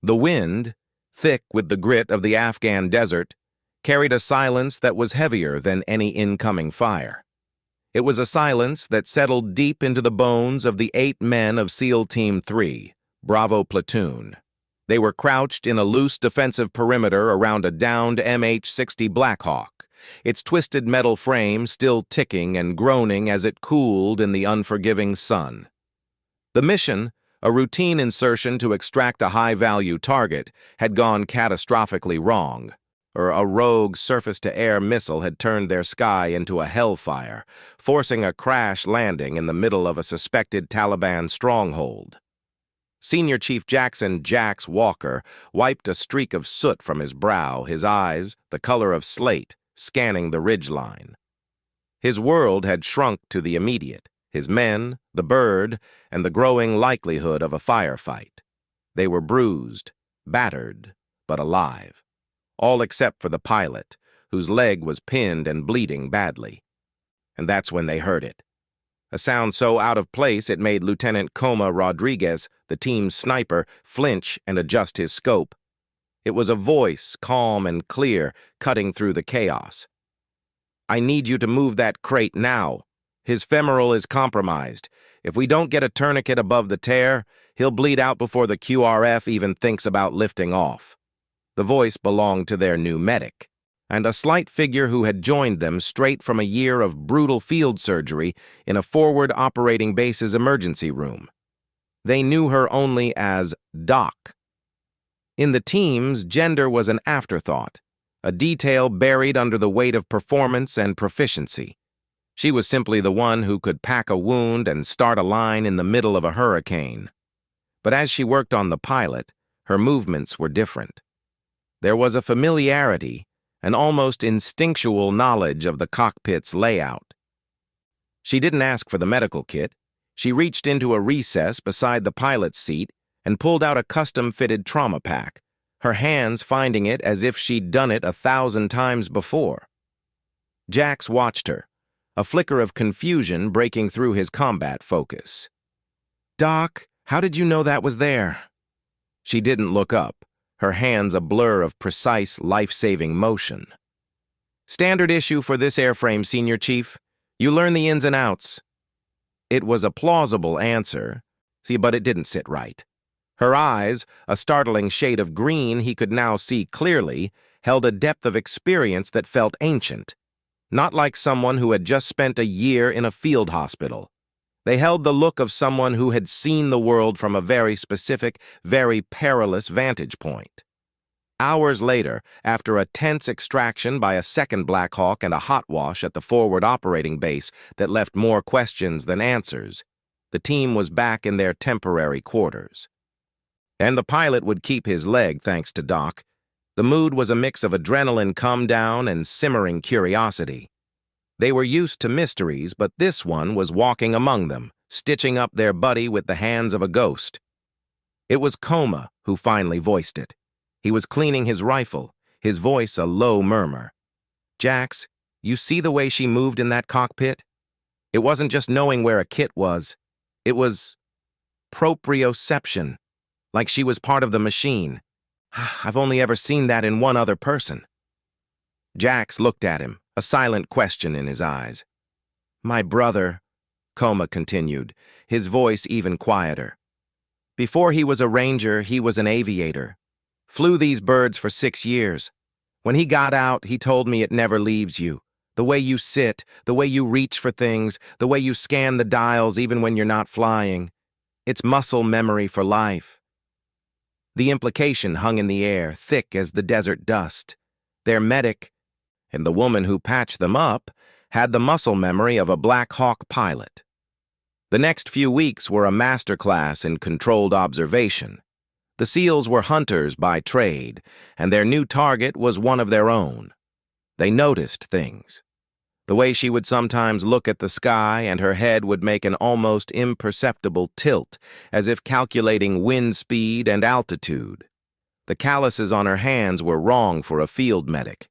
The wind, thick with the grit of the Afghan desert, carried a silence that was heavier than any incoming fire. It was a silence that settled deep into the bones of the 8 men of SEAL Team 3, Bravo Platoon. They were crouched in a loose defensive perimeter around a downed MH-60 Blackhawk, its twisted metal frame still ticking and groaning as it cooled in the unforgiving sun. The mission, a routine insertion to extract a high-value target, had gone catastrophically wrong, or a rogue surface-to-air missile had turned their sky into a hellfire, forcing a crash landing in the middle of a suspected Taliban stronghold. Senior Chief Jackson "Jax" Walker wiped a streak of soot from his brow, his eyes, the color of slate, scanning the ridgeline. His world had shrunk to the immediate, his men, the bird, and the growing likelihood of a firefight. They were bruised, battered, but alive, all except for the pilot, whose leg was pinned and bleeding badly. And that's when they heard it. A sound so out of place it made Lieutenant Coma Rodriguez, the team's sniper, flinch and adjust his scope. It was a voice, calm and clear, cutting through the chaos. "I need you to move that crate now. His femoral is compromised. If we don't get a tourniquet above the tear, he'll bleed out before the QRF even thinks about lifting off." The voice belonged to their new medic, and a slight figure who had joined them straight from a year of brutal field surgery in a forward operating base's emergency room. They knew her only as Doc. In the teams, gender was an afterthought, a detail buried under the weight of performance and proficiency. She was simply the one who could pack a wound and start a line in the middle of a hurricane. But as she worked on the pilot, her movements were different. There was a familiarity, an almost instinctual knowledge of the cockpit's layout. She didn't ask for the medical kit. She reached into a recess beside the pilot's seat and pulled out a custom-fitted trauma pack, her hands finding it as if she'd done it 1,000 times before. Jax watched her, a flicker of confusion breaking through his combat focus. "Doc, how did you know that was there?" She didn't look up, her hands a blur of precise, life-saving motion. "Standard issue for this airframe, Senior Chief. You learn the ins and outs." It was a plausible answer, but it didn't sit right. Her eyes, a startling shade of green he could now see clearly, held a depth of experience that felt ancient, not like someone who had just spent a year in a field hospital. They held the look of someone who had seen the world from a very specific, very perilous vantage point. Hours later, after a tense extraction by a second Blackhawk and a hot wash at the forward operating base that left more questions than answers, the team was back in their temporary quarters. And the pilot would keep his leg, thanks to Doc. The mood was a mix of adrenaline come-down and simmering curiosity. They were used to mysteries, but this one was walking among them, stitching up their buddy with the hands of a ghost. It was Coma who finally voiced it. He was cleaning his rifle, his voice a low murmur. "Jax, you see the way she moved in that cockpit? It wasn't just knowing where a kit was. It was proprioception, like she was part of the machine. I've only ever seen that in one other person." Jax looked at him, a silent question in his eyes. "My brother," Coma continued, his voice even quieter. "Before he was a ranger, he was an aviator. Flew these birds for 6 years. When he got out, he told me it never leaves you. The way you sit, the way you reach for things, the way you scan the dials even when you're not flying. It's muscle memory for life." The implication hung in the air, thick as the desert dust. Their medic, and the woman who patched them up, had the muscle memory of a Black Hawk pilot. The next few weeks were a masterclass in controlled observation. The SEALs were hunters by trade, and their new target was one of their own. They noticed things. The way she would sometimes look at the sky and her head would make an almost imperceptible tilt, as if calculating wind speed and altitude. The calluses on her hands were wrong for a field medic,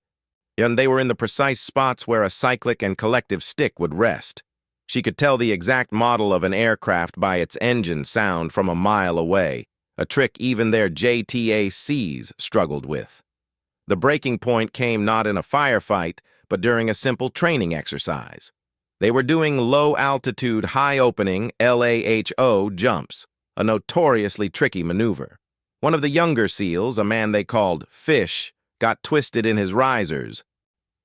and they were in the precise spots where a cyclic and collective stick would rest. She could tell the exact model of an aircraft by its engine sound from a mile away, a trick even their JTACs struggled with. The breaking point came not in a firefight, but during a simple training exercise. They were doing low-altitude, high-opening LAHO jumps, a notoriously tricky maneuver. One of the younger SEALs, a man they called Fish, got twisted in his risers,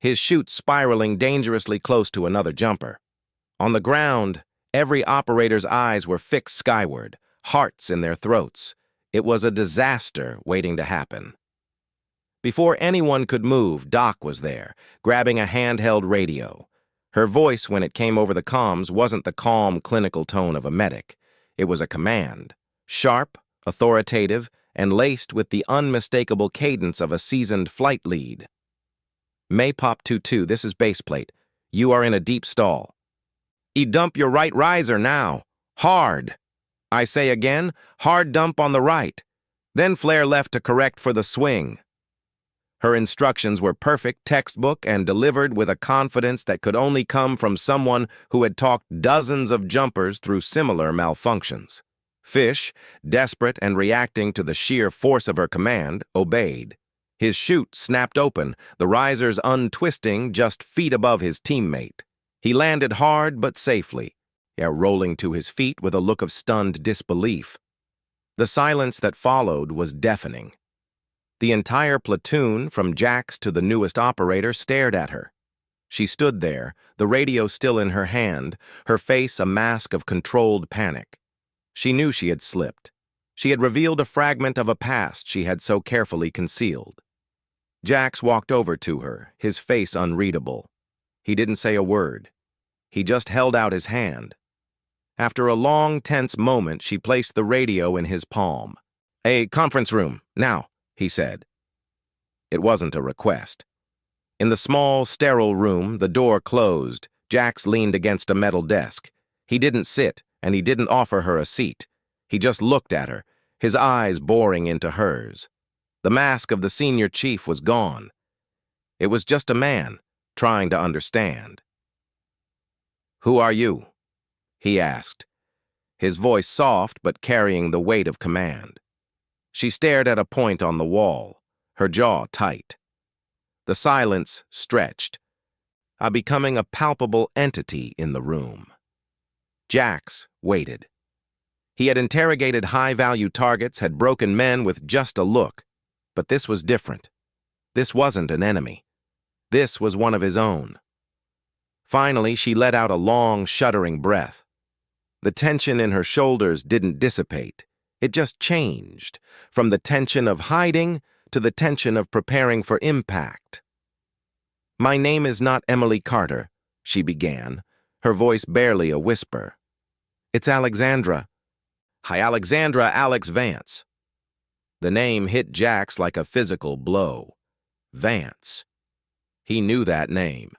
his chute spiraling dangerously close to another jumper. On the ground, every operator's eyes were fixed skyward, hearts in their throats. It was a disaster waiting to happen. Before anyone could move, Doc was there, grabbing a handheld radio. Her voice, when it came over the comms, wasn't the calm, clinical tone of a medic. It was a command, sharp, authoritative, and laced with the unmistakable cadence of a seasoned flight lead. Maypop 22, this is baseplate. You are in a deep stall. Dump your right riser now. Hard. I say again, hard dump on the right. Then flare left to correct for the swing. Her instructions were perfect textbook and delivered with a confidence that could only come from someone who had talked dozens of jumpers through similar malfunctions. Fish, desperate and reacting to the sheer force of her command, obeyed. His chute snapped open, the risers untwisting just feet above his teammate. He landed hard but safely, rolling to his feet with a look of stunned disbelief. The silence that followed was deafening. The entire platoon, from Jax to the newest operator, stared at her. She stood there, the radio still in her hand, her face a mask of controlled panic. She knew she had slipped. She had revealed a fragment of a past she had so carefully concealed. Jax walked over to her, his face unreadable. He didn't say a word. He just held out his hand. After a long, tense moment, she placed the radio in his palm. "A conference room, now," he said. It wasn't a request. In the small, sterile room, the door closed. Jax leaned against a metal desk. He didn't sit, and he didn't offer her a seat. He just looked at her, his eyes boring into hers. The mask of the senior chief was gone. It was just a man, trying to understand. "Who are you?" he asked, his voice soft but carrying the weight of command. She stared at a point on the wall, her jaw tight. The silence stretched, becoming a palpable entity in the room. Jax waited. He had interrogated high-value targets, had broken men with just a look, but this was different. This wasn't an enemy. This was one of his own. Finally, she let out a long, shuddering breath. The tension in her shoulders didn't dissipate. It just changed, from the tension of hiding to the tension of preparing for impact. "My name is not Emily Carter," she began, her voice barely a whisper. "It's Alexandra." "Hi, Alexandra Alex Vance." The name hit Jax like a physical blow. Vance. He knew that name.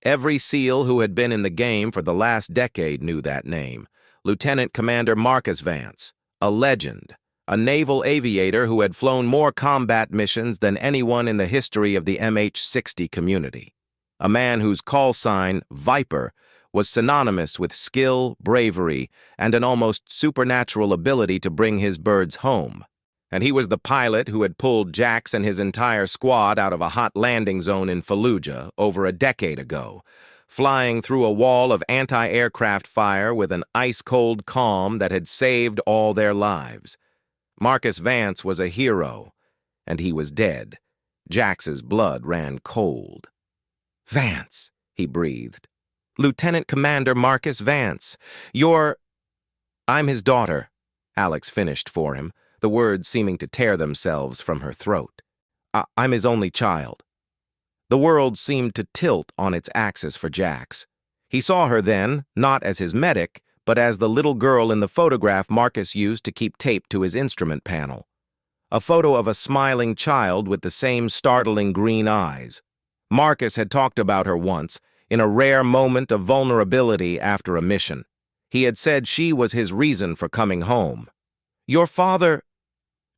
Every SEAL who had been in the game for the last decade knew that name. Lieutenant Commander Marcus Vance, a legend, a naval aviator who had flown more combat missions than anyone in the history of the MH-60 community. A man whose call sign, Viper, was synonymous with skill, bravery, and an almost supernatural ability to bring his birds home. And he was the pilot who had pulled Jax and his entire squad out of a hot landing zone in Fallujah over a decade ago, flying through a wall of anti-aircraft fire with an ice-cold calm that had saved all their lives. Marcus Vance was a hero, and he was dead. Jax's blood ran cold. "Vance," he breathed. "Lieutenant Commander Marcus Vance. I'm his daughter," Alex finished for him, the words seeming to tear themselves from her throat. "I'm his only child." The world seemed to tilt on its axis for Jax. He saw her then, not as his medic, but as the little girl in the photograph Marcus used to keep taped to his instrument panel. A photo of a smiling child with the same startling green eyes. Marcus had talked about her once, in a rare moment of vulnerability after a mission. He had said she was his reason for coming home. "Your father,"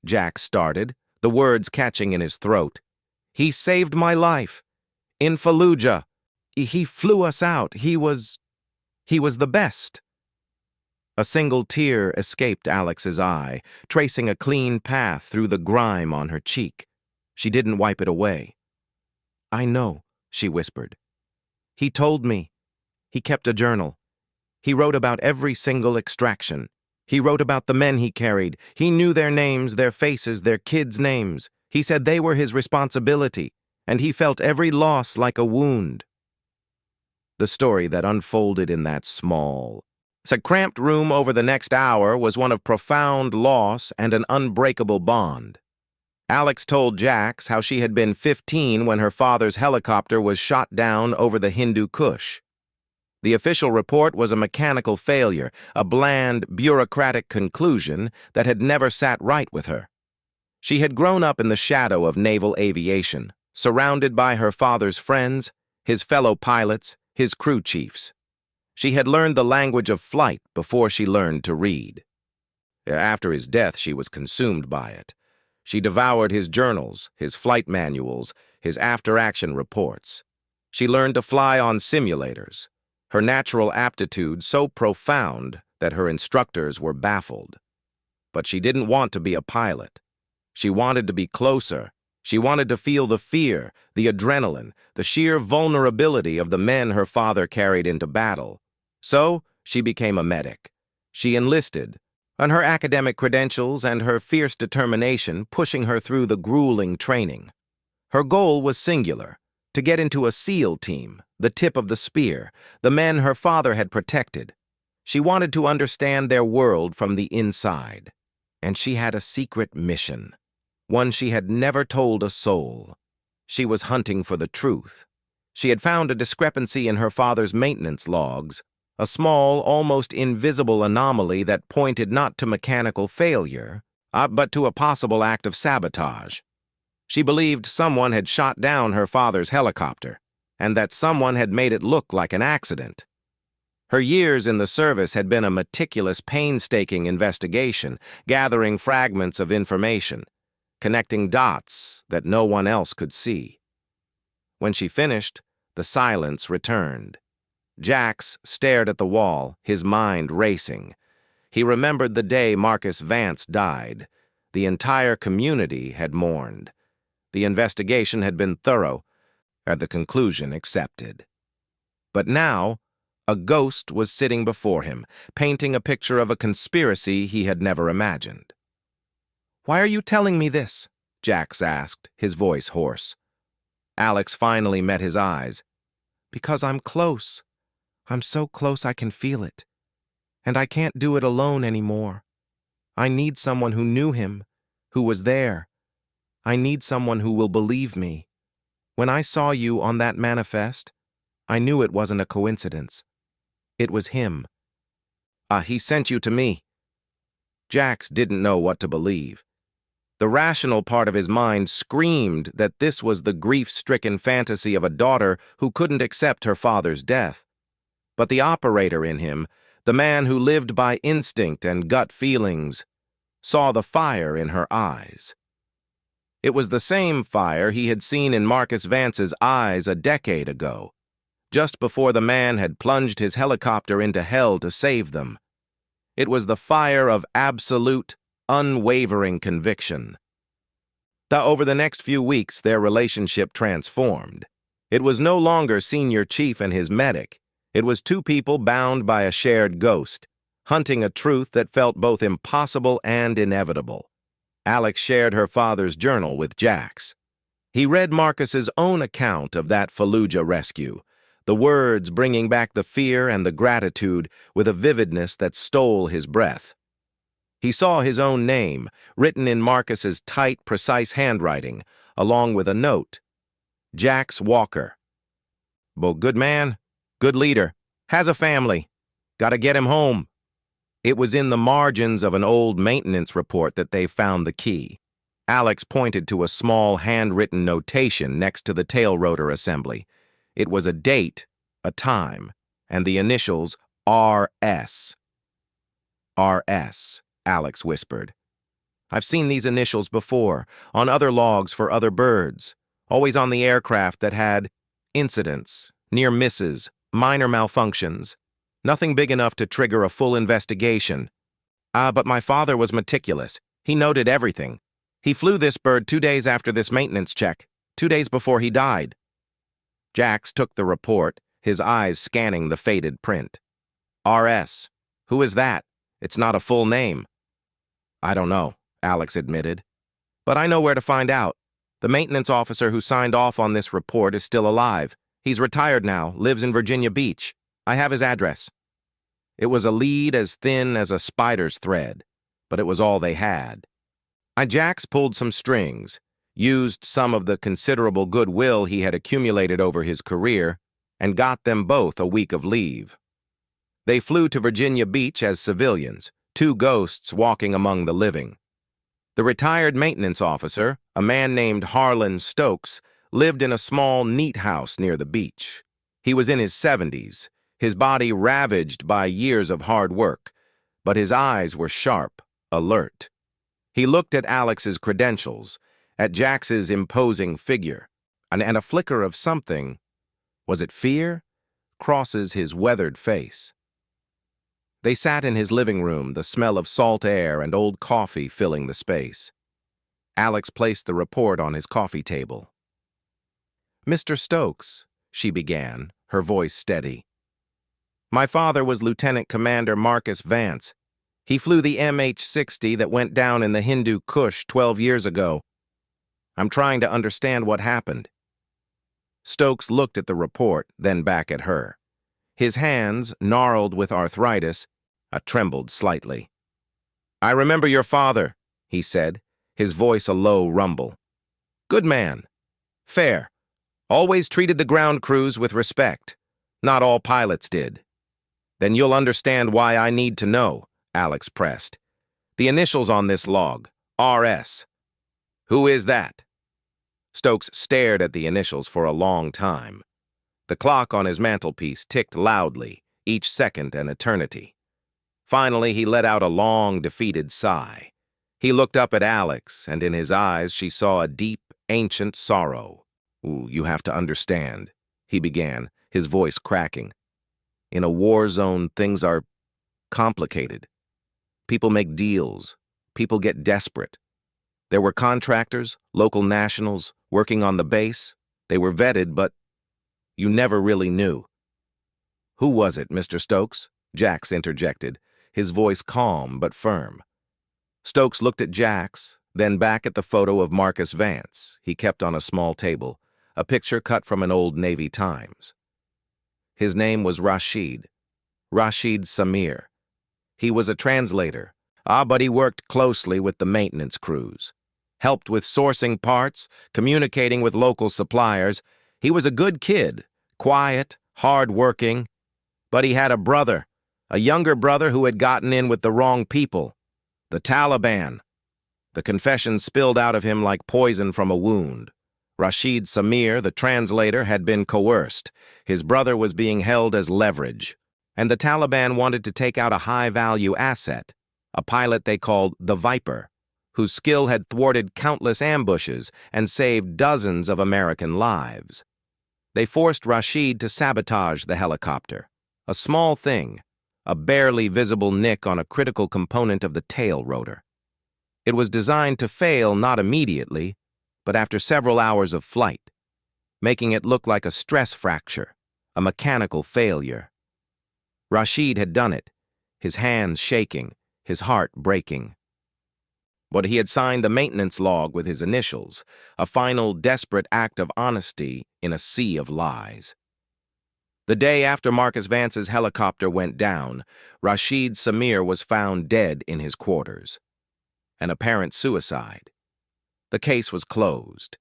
Jax started, the words catching in his throat. "He saved my life. In Fallujah. He flew us out. He was the best." A single tear escaped Alex's eye, tracing a clean path through the grime on her cheek. She didn't wipe it away. "I know," she whispered. "He told me. He kept a journal. He wrote about every single extraction. He wrote about the men he carried. He knew their names, their faces, their kids' names. He said they were his responsibility, and he felt every loss like a wound." The story that unfolded in that small, cramped room over the next hour was one of profound loss and an unbreakable bond. Alex told Jax how she had been 15 when her father's helicopter was shot down over the Hindu Kush. The official report was a mechanical failure, a bland, bureaucratic conclusion that had never sat right with her. She had grown up in the shadow of naval aviation, surrounded by her father's friends, his fellow pilots, his crew chiefs. She had learned the language of flight before she learned to read. After his death, she was consumed by it. She devoured his journals, his flight manuals, his after-action reports. She learned to fly on simulators, her natural aptitude so profound that her instructors were baffled. But she didn't want to be a pilot. She wanted to be closer. She wanted to feel the fear, the adrenaline, the sheer vulnerability of the men her father carried into battle. So, she became a medic. She enlisted, and her academic credentials and her fierce determination pushing her through the grueling training. Her goal was singular: to get into a SEAL team, the tip of the spear, the men her father had protected. She wanted to understand their world from the inside. And she had a secret mission, one she had never told a soul. She was hunting for the truth. She had found a discrepancy in her father's maintenance logs, a small, almost invisible anomaly that pointed not to mechanical failure, but to a possible act of sabotage. She believed someone had shot down her father's helicopter, and that someone had made it look like an accident. Her years in the service had been a meticulous, painstaking investigation, gathering fragments of information, connecting dots that no one else could see. When she finished, the silence returned. Jax stared at the wall, his mind racing. He remembered the day Marcus Vance died. The entire community had mourned. The investigation had been thorough, and the conclusion accepted. But now, a ghost was sitting before him, painting a picture of a conspiracy he had never imagined. "Why are you telling me this?" Jax asked, his voice hoarse. Alex finally met his eyes. "Because I'm close. I'm so close I can feel it. And I can't do it alone anymore. I need someone who knew him, who was there. I need someone who will believe me. When I saw you on that manifest, I knew it wasn't a coincidence. It was him." He sent you to me." Jax didn't know what to believe. The rational part of his mind screamed that this was the grief-stricken fantasy of a daughter who couldn't accept her father's death. But the operator in him, the man who lived by instinct and gut feelings, saw the fire in her eyes. It was the same fire he had seen in Marcus Vance's eyes a decade ago, just before the man had plunged his helicopter into hell to save them. It was the fire of absolute, unwavering conviction. Over the next few weeks, their relationship transformed. It was no longer Senior Chief and his medic. It was two people bound by a shared ghost, hunting a truth that felt both impossible and inevitable. Alex shared her father's journal with Jax. He read Marcus's own account of that Fallujah rescue, the words bringing back the fear and the gratitude with a vividness that stole his breath. He saw his own name, written in Marcus's tight, precise handwriting, along with a note. Jax Walker. Good man, good leader, has a family. Gotta get him home. It was in the margins of an old maintenance report that they found the key. Alex pointed to a small handwritten notation next to the tail rotor assembly. It was a date, a time, and the initials RS. RS, Alex whispered. "I've seen these initials before, on other logs for other birds, always on the aircraft that had incidents, near misses, minor malfunctions. Nothing big enough to trigger a full investigation. But my father was meticulous. He noted everything. He flew this bird 2 days after this maintenance check, 2 days before he died. Jax took the report, his eyes scanning the faded print. RS. Who is that? It's not a full name. I don't know, Alex admitted. But I know where to find out. The maintenance officer who signed off on this report is still alive. He's retired now, lives in Virginia Beach. I have his address. It was a lead as thin as a spider's thread, but it was all they had. Jax pulled some strings, used some of the considerable goodwill he had accumulated over his career, and got them both a week of leave. They flew to Virginia Beach as civilians, 2 ghosts walking among the living. The retired maintenance officer, a man named Harlan Stokes, lived in a small, neat house near the beach. He was in his 70s, his body ravaged by years of hard work, but his eyes were sharp, alert. He looked at Alex's credentials, at Jax's imposing figure, and a flicker of something, was it fear, crosses his weathered face. They sat in his living room, the smell of salt air and old coffee filling the space. Alex placed the report on his coffee table. Mr. Stokes, she began, her voice steady. My father was Lieutenant Commander Marcus Vance. He flew the MH-60 that went down in the Hindu Kush 12 years ago. I'm trying to understand what happened. Stokes looked at the report, then back at her. His hands, gnarled with arthritis, trembled slightly. I remember your father, he said, his voice a low rumble. Good man. Fair. Always treated the ground crews with respect. Not all pilots did. Then you'll understand why I need to know, Alex pressed. The initials on this log, RS. Who is that? Stokes stared at the initials for a long time. The clock on his mantelpiece ticked loudly, each second an eternity. Finally, he let out a long, defeated sigh. He looked up at Alex, and in his eyes she saw a deep, ancient sorrow. You have to understand, he began, his voice cracking. In a war zone, things are complicated. People make deals. People get desperate. There were contractors, local nationals, working on the base. They were vetted, but you never really knew. Who was it, Mr. Stokes? Jax interjected, his voice calm but firm. Stokes looked at Jax, then back at the photo of Marcus Vance he kept on a small table, a picture cut from an old Navy Times. His name was Rashid Samir. He was a translator, but he worked closely with the maintenance crews. Helped with sourcing parts, communicating with local suppliers. He was a good kid, quiet, hard-working. But he had a brother, a younger brother who had gotten in with the wrong people, the Taliban. The confession spilled out of him like poison from a wound. Rashid Samir, the translator, had been coerced. His brother was being held as leverage. And the Taliban wanted to take out a high-value asset, a pilot they called the Viper, whose skill had thwarted countless ambushes and saved dozens of American lives. They forced Rashid to sabotage the helicopter, a small thing, a barely visible nick on a critical component of the tail rotor. It was designed to fail not immediately, but after several hours of flight, making it look like a stress fracture, a mechanical failure. Rashid had done it, his hands shaking, his heart breaking. But he had signed the maintenance log with his initials, a final desperate act of honesty in a sea of lies. The day after Marcus Vance's helicopter went down, Rashid Samir was found dead in his quarters. An apparent suicide. The case was closed.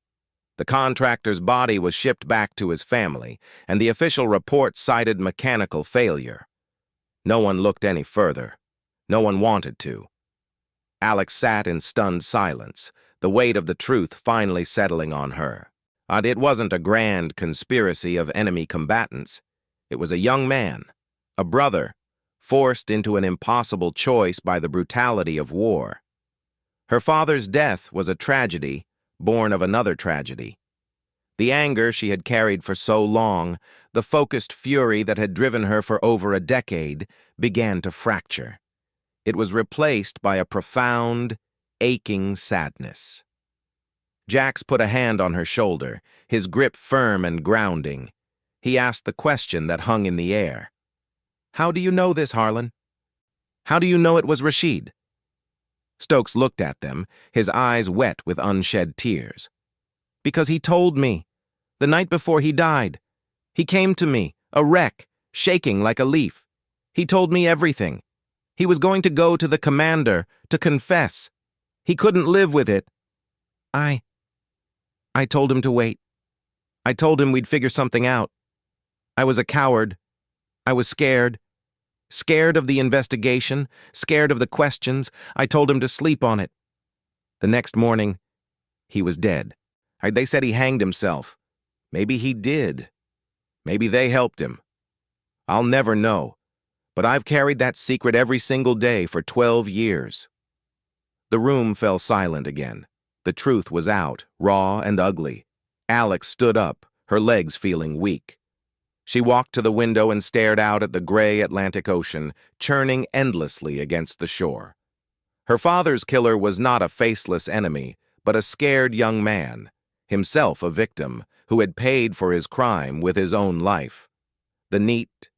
The contractor's body was shipped back to his family, and the official report cited mechanical failure. No one looked any further. No one wanted to. Alex sat in stunned silence, the weight of the truth finally settling on her. It wasn't a grand conspiracy of enemy combatants. It was a young man, a brother, forced into an impossible choice by the brutality of war. Her father's death was a tragedy, born of another tragedy. The anger she had carried for so long, the focused fury that had driven her for over a decade, began to fracture. It was replaced by a profound, aching sadness. Jax put a hand on her shoulder, his grip firm and grounding. He asked the question that hung in the air. "How do you know this, Harlan? How do you know it was Rashid?" Stokes looked at them, his eyes wet with unshed tears. "Because he told me. The night before he died. He came to me, a wreck, shaking like a leaf. He told me everything. He was going to go to the commander to confess. He couldn't live with it. I told him to wait. I told him we'd figure something out. I was a coward. I was scared. Scared of the investigation, scared of the questions. I told him to sleep on it. The next morning, he was dead. They said he hanged himself. Maybe he did. Maybe they helped him. I'll never know. But I've carried that secret every single day for 12 years. The room fell silent again. The truth was out, raw and ugly. Alex stood up, her legs feeling weak. She walked to the window and stared out at the gray Atlantic Ocean, churning endlessly against the shore. Her father's killer was not a faceless enemy, but a scared young man, himself a victim, who had paid for his crime with his own life. The neat,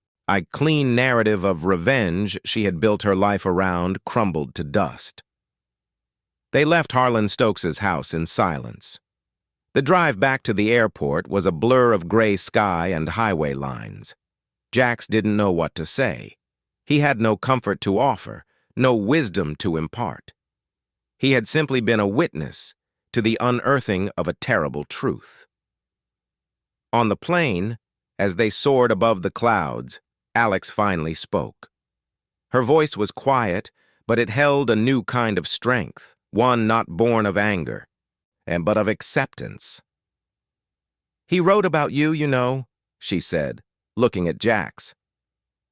clean narrative of revenge she had built her life around crumbled to dust. They left Harlan Stokes' house in silence. The drive back to the airport was a blur of gray sky and highway lines. Jax didn't know what to say. He had no comfort to offer, no wisdom to impart. He had simply been a witness to the unearthing of a terrible truth. On the plane, as they soared above the clouds, Alex finally spoke. Her voice was quiet, but it held a new kind of strength, one not born of anger, but of acceptance. "He wrote about you, you know," she said, looking at Jax.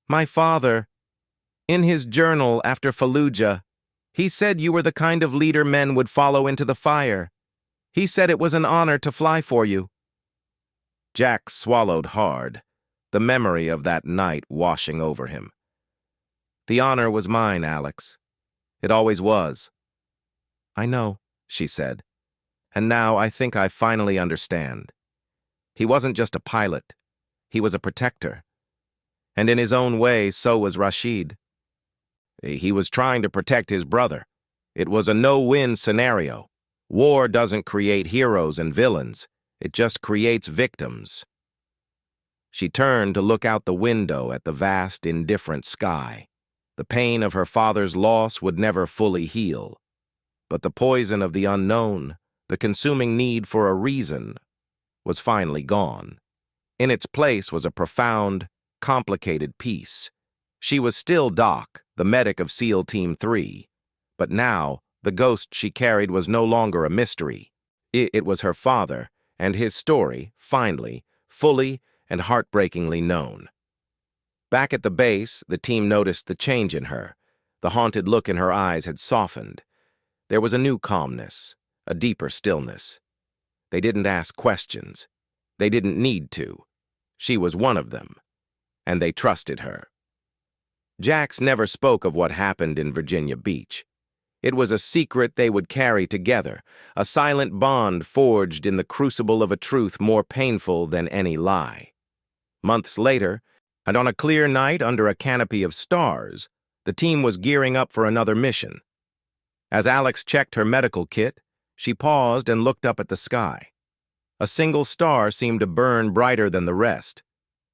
"My father, in his journal after Fallujah, he said you were the kind of leader men would follow into the fire. He said it was an honor to fly for you." Jax swallowed hard, the memory of that night washing over him. "The honor was mine, Alex. It always was." "I know," she said. "And now I think I finally understand. He wasn't just a pilot. He was a protector. And in his own way, so was Rashid. He was trying to protect his brother. It was a no-win scenario. War doesn't create heroes and villains. It just creates victims." She turned to look out the window at the vast, indifferent sky. The pain of her father's loss would never fully heal. But the poison of the unknown, the consuming need for a reason, was finally gone. In its place was a profound, complicated peace. She was still Doc, the medic of SEAL Team 3, but now the ghost she carried was no longer a mystery. It was her father, and his story, finally, fully and heartbreakingly known. Back at the base, the team noticed the change in her. The haunted look in her eyes had softened. There was a new calmness, a deeper stillness. They didn't ask questions. They didn't need to. She was one of them, and they trusted her. Jax never spoke of what happened in Virginia Beach. It was a secret they would carry together, a silent bond forged in the crucible of a truth more painful than any lie. Months later, and on a clear night under a canopy of stars, the team was gearing up for another mission. As Alex checked her medical kit, she paused and looked up at the sky. A single star seemed to burn brighter than the rest.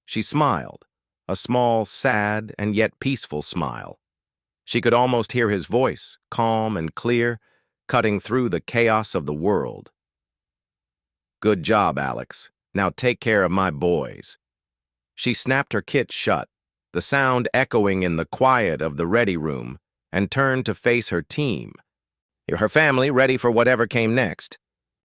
She smiled, a small, sad, and yet peaceful smile. She could almost hear his voice, calm and clear, cutting through the chaos of the world. "Good job, Alex. Now take care of my boys." She snapped her kit shut, the sound echoing in the quiet of the ready room, and turned to face her team. Her family ready for whatever came next.